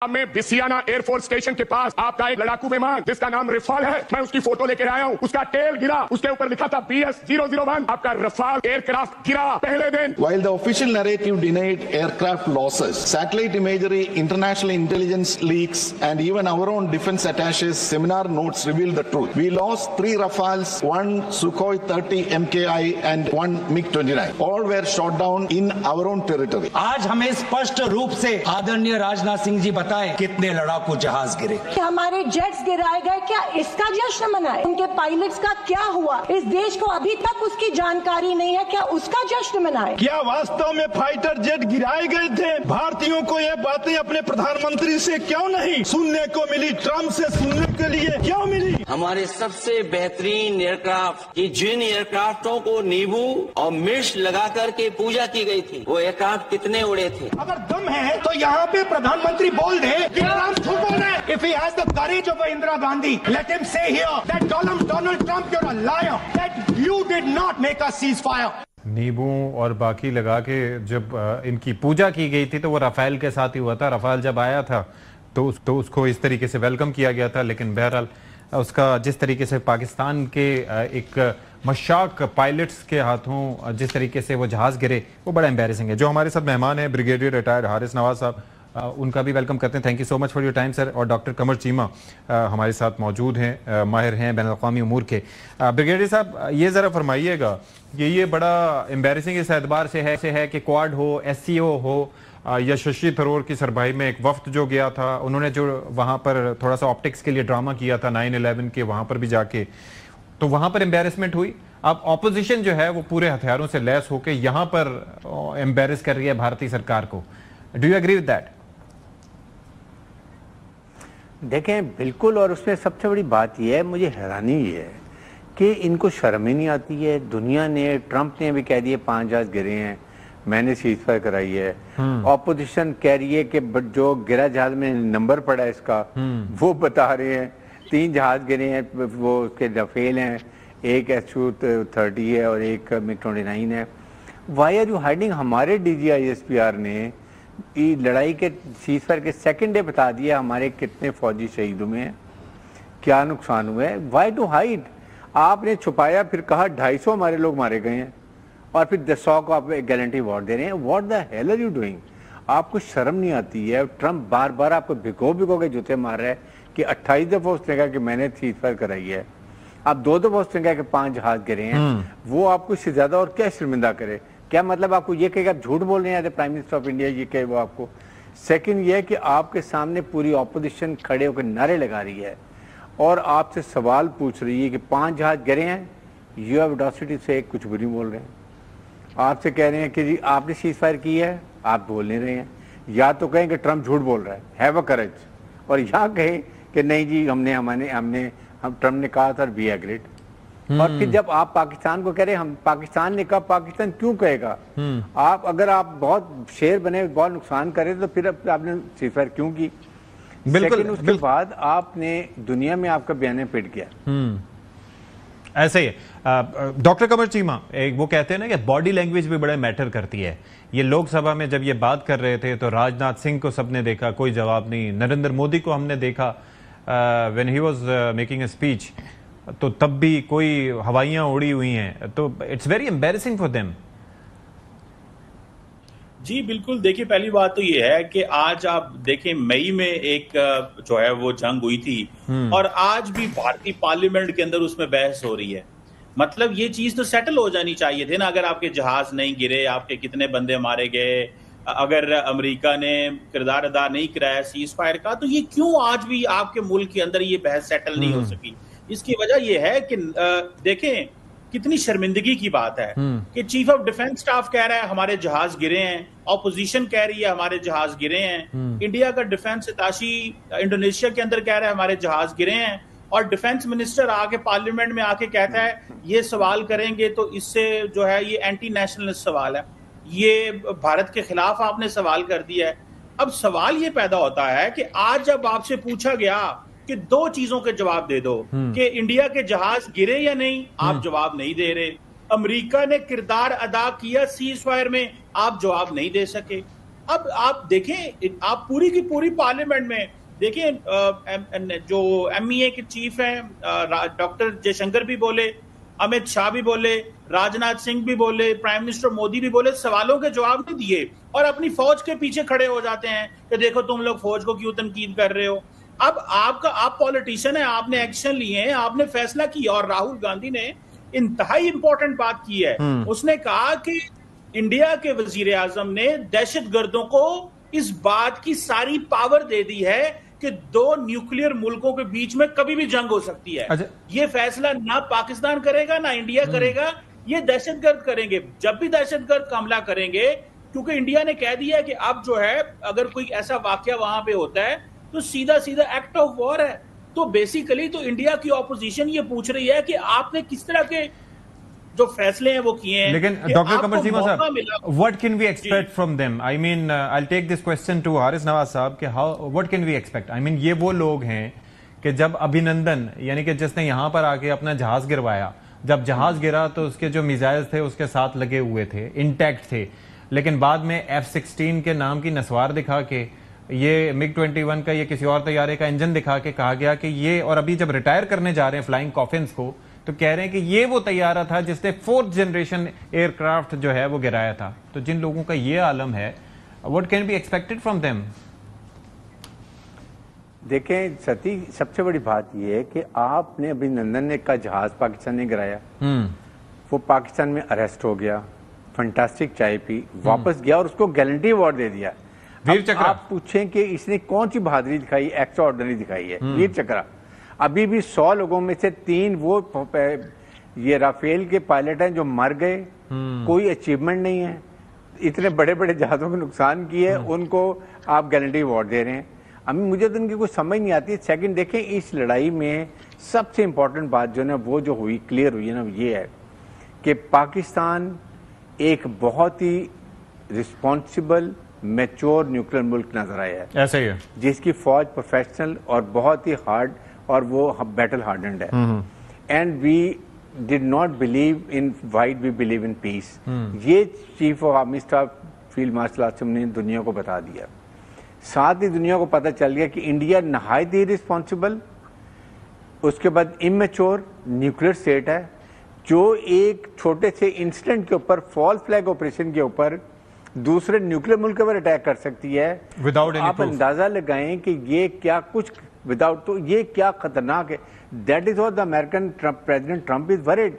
में बिसियाना air force station के पास आपका एक लड़ाकू विमान जिसका नाम रफाल है, मैं उसकी फोटो लेकर आया हूँ। उसका टेल गिरा, उसके ऊपर लिखा था BS-001। आपका रफाल एयरक्राफ्ट गिरा पहले दिन। While the official narrative denied aircraft losses, satellite imagery, international intelligence leaks, and even our own defense attachés seminar notes reveal the truth. We lost 3 Rafales, 1 Sukhoi 30 MKI, and 1 MiG-29. All were shot down in our own territory. आज हमें स्पष्ट रूप से आदरणीय राजनाथ सिंह जी बताएं कितने लड़ाकू जहाज गिरे, हमारे जेट्स गिराए गए, क्या इसका जश्न मनाए? उनके पायलट्स का क्या हुआ? इस देश को अभी तक उसकी जानकारी नहीं है, क्या उसका जश्न मनाए? क्या वास्तव में फाइटर जेट गिराए गए थे? भारतीयों को ये बातें अपने प्रधानमंत्री से क्यों नहीं सुनने को मिली? ट्रम्प से सुनने के लिए क्यों मिली? हमारे सबसे बेहतरीन एयरक्राफ्ट की जिन एयरक्राफ्टों को नींबू और मिर्च लगा करके पूजा की गई थी, वो एयरक्राफ्ट कितने उड़े थे? अगर दम है तो यहाँ पे प्रधानमंत्री बोल दे कि ट्रम्प झूठ बोल रहे हैं। If he has the courage of Indira Gandhi, let him say here that Donald Trump, you're a liar, that you did not make a ceasefire. नींबू और बाकी लगा के जब इनकी पूजा की गई थी तो वो राफेल के साथ ही हुआ था। राफेल जब आया था तो उसको इस तरीके से वेलकम किया गया था, लेकिन बहरहाल उसका जिस तरीके से पाकिस्तान के एक मशाक पायलट्स के हाथों जिस तरीके से वो जहाज़ गिरे, वो बड़ा एम्बैरेसिंग है। जो हमारे साथ मेहमान हैं ब्रिगेडियर रिटायर्ड हारिस नवाज साहब, उनका भी वेलकम करते हैं। Thank you so much for your time sir. और डॉक्टर कमर चीमा हमारे साथ मौजूद हैं, माहिर हैं बैनुल-अक़वामी उमूर के। ब्रिगेडियर साहब, ये ज़रा फरमाइएगा कि ये बड़ा एम्बैरेसिंग इस एतबार से है कि क्वाड हो, SCO हो या शशि थरूर की सरबराही में एक वफ्द जो गया था, उन्होंने जो वहाँ पर थोड़ा सा ऑप्टिक्स के लिए ड्रामा किया था 9/11 के, वहाँ पर भी जाके तो वहाँ पर एम्बैरेसमेंट हुई। अब ऑपोजिशन जो है वो पूरे हथियारों से लैस होकर यहाँ पर एम्बैरेस कर रही है भारतीय सरकार को। Do you agree with that? देखें, बिल्कुल। और उसमें सबसे बड़ी बात यह है, मुझे हैरानी ये है कि इनको शर्म ही नहीं आती है। दुनिया ने, ट्रंप ने भी कह दिए 5 जहाज गिरे हैं, मैंने सीजफायर कराई है। ऑपोजिशन कह रही है कि जो गिरा जहाज में नंबर पड़ा है इसका, वो बता रहे हैं 3 जहाज गिरे हैं, वो उसके रफेल हैं, एक SU-30 है और एक MiG-29 है। Why are you hiding? हमारे DGI-SPR ने लड़ाई के सीजफायर के सेकंड डे बता दिया हमारे कितने फौजी शहीद हुए हैं, क्या नुकसान हुआ है। Why to hide? आपने छुपाया, फिर कहा 250 हमारे लोग मारे गए हैं, और फिर 100 को आप गारंटी अवार्ड दे रहे हैं। What the hell are you doing? आपको शर्म नहीं आती है? ट्रम्प बार बार आपको भिगो के जूते मार रहा है कि 28 दफा उसने कहा कि मैंने सीजफायर कराई है, आप 2 दफा उसने कहा कि 5 जहाज गिरे हैं। वो आपको इससे ज्यादा और क्या शर्मिंदा करे? क्या मतलब आपको ये कहेगा आप झूठ बोल रहे हैं प्राइम मिनिस्टर ऑफ इंडिया, ये कहे वो आपको? सेकंड ये है कि आपके सामने पूरी ऑपोजिशन खड़े होकर नारे लगा रही है और आपसे सवाल पूछ रही है कि 5 जहाज गिरे हैं, यू हैव ऑडेसिटी से कुछ भी नहीं बोल रहे हैं। आपसे कह रहे हैं कि जी आपने सीजफायर की है, आप बोल नहीं रहे हैं। या तो कहें कि ट्रम्प झूठ बोल रहा है, हैव अ करेज, और यहाँ कहें कि नहीं जी हम ट्रम्प ने कहा था, बी एग्रीड। और फिर जब आप पाकिस्तान को कह रहे हैं, हम पाकिस्तान ने कहा, पाकिस्तान क्यों कहेगा? आप अगर आप बहुत शेर बने, बहुत नुकसान करे, तो फिर आपने सीजफायर क्यों की? लेकिन उसके बाद आपने दुनिया में आपका बयान पिट गया। ऐसे ही डॉक्टर कमर चीमा, वो कहते हैं ना कि बॉडी लैंग्वेज भी बड़ा मैटर करती है। ये लोकसभा में जब ये बात कर रहे थे तो राजनाथ सिंह को सबने देखा, कोई जवाब नहीं। नरेंद्र मोदी को हमने देखा when he was making a speech, तो तब भी कोई हवाइयां उड़ी हुई हैं। तो it's very embarrassing for them. जी बिल्कुल। देखिए, पहली बात तो ये है कि आज आप देखें, मई में एक जो है वो जंग हुई थी और आज भी भारतीय पार्लियामेंट के अंदर उसमें बहस हो रही है। मतलब ये चीज तो सेटल हो जानी चाहिए थी ना। अगर आपके जहाज नहीं गिरे, आपके कितने बंदे मारे गए, अगर अमेरिका ने किरदार अदा नहीं कराया सीज फायर का, तो ये क्यों आज भी आपके मुल्क के अंदर ये बहस सेटल नहीं हो सकी? इसकी वजह यह है कि देखें कितनी शर्मिंदगी की बात है कि चीफ ऑफ डिफेंस स्टाफ कह रहा है हमारे जहाज गिरे हैं, ऑपोजिशन कह रही है हमारे जहाज गिरे हैं, इंडिया का डिफेंस अताशी इंडोनेशिया के अंदर कह रहा है हमारे जहाज गिरे हैं, और डिफेंस मिनिस्टर आके पार्लियामेंट में आके कहता है ये सवाल करेंगे तो इससे जो है ये एंटी नेशनलिस्ट सवाल है, ये भारत के खिलाफ आपने सवाल कर दिया है। अब सवाल ये पैदा होता है कि आज जब आपसे पूछा गया कि 2 चीजों के जवाब दे दो कि इंडिया के जहाज गिरे या नहीं, आप जवाब नहीं दे रहे। अमेरिका ने किरदार अदा किया सीज फायर में, आप जवाब नहीं दे सके। अब आप देखें, आप पूरी की पूरी पार्लियामेंट में देखिए, जो MEA के चीफ हैं डॉक्टर जयशंकर भी बोले, अमित शाह भी बोले, राजनाथ सिंह भी बोले, प्राइम मिनिस्टर मोदी भी बोले, सवालों के जवाब नहीं दिए और अपनी फौज के पीछे खड़े हो जाते हैं कि देखो तुम लोग फौज को क्यों तनकीद कर रहे हो। अब आप पॉलिटिशियन है, आपने एक्शन लिए हैं, आपने फैसला किया। और राहुल गांधी ने इंतहाई इंपॉर्टेंट बात की है, उसने कहा कि इंडिया के वजीर आजम ने दहशतगर्दों को इस बात की सारी पावर दे दी है कि दो न्यूक्लियर मुल्कों के बीच में कभी भी जंग हो सकती है। अच्छा। ये फैसला ना पाकिस्तान करेगा ना इंडिया करेगा, ये दहशतगर्द करेंगे। जब भी दहशतगर्द हमला करेंगे, क्योंकि इंडिया ने कह दिया है कि अब जो है अगर कोई ऐसा वाकया वहां पे होता है तो सीधा सीधा एक्ट ऑफ वॉर है। तो बेसिकली तो इंडिया की ऑपोजिशन ये पूछ रही है कि आपने किस तरह के जो फैसले हैं वो किए हैं। लेकिन डॉक्टर कमर सीमा साहब, what can we expect from them? I mean I take this question to Haris Nawaz साहब कि how what can we expect? I mean ये वो लोग हैं कि जब अभिनंदन यानी कि जिसने यहां पर आके अपना जहाज गिरवाया, जब जहाज गिरा तो उसके जो मिसाइल थे उसके साथ लगे हुए थे, इंटैक्ट थे, लेकिन बाद में F-16 के नाम की नस्वार दिखा के ये MiG-21 का ये किसी और तैयारे का इंजन दिखा के कहा गया कि ये, और अभी जब रिटायर करने जा रहे हैं फ्लाइंग कॉफिन्स को तो कह रहे हैं कि ये वो तैयारा था जिसने 4th जनरेशन एयरक्राफ्ट जो है वो गिराया था। तो जिन लोगों का ये आलम है, what can be expected from them? देखें सती, सबसे बड़ी बात यह है कि आपने अभिनंदन ने का जहाज पाकिस्तान ने गिराया, वो पाकिस्तान में अरेस्ट हो गया, फंटास्टिक चाय पी, वापस गया और उसको गैलेंट्री अवार्ड दे दिया। वीर चक्र। आप पूछें कि इसने कौन सी बहादुरी दिखाई, एक्स्ट्रा ऑर्डिनरी दिखाई है, वीर चक्र। अभी भी 100 लोगों में से 3 वो ये राफेल के पायलट हैं जो मर गए, कोई अचीवमेंट नहीं है, इतने बड़े बड़े जहाजों को नुकसान किए, उनको आप गैलेंट्री अवार्ड दे रहे हैं। अभी मुझे तो उनकी कुछ समझ नहीं आती। सेकंड देखें, इस लड़ाई में सबसे इंपॉर्टेंट बात जो है वो जो हुई, क्लियर हुई है ना, ये है कि पाकिस्तान एक बहुत ही रिस्पॉन्सिबल मैच्योर न्यूक्लियर मुल्क नजर आया है। ऐसा ही है, जिसकी फौज प्रोफेशनल और बहुत ही हार्ड और वो बैटल हार्डेंड है। And we did not believe in white, we believe in peace. ये chief of army staff field marshal Asim ने दुनिया को बता दिया। साथ ही दुनिया को पता चल गया कि इंडिया नहायत ही रिस्पॉन्सिबल, उसके बाद इमेच्योर न्यूक्लियर स्टेट है, जो एक छोटे से इंसिडेंट के ऊपर, फॉल्स फ्लैग ऑपरेशन के ऊपर दूसरे न्यूक्लियर मुल्क पर अटैक कर सकती है विदाउट एनी प्रूफ। आप अंदाजा लगाएं कि ये क्या कुछ विदाउट, तो ये क्या खतरनाक है। That is what the American president Trump is worried.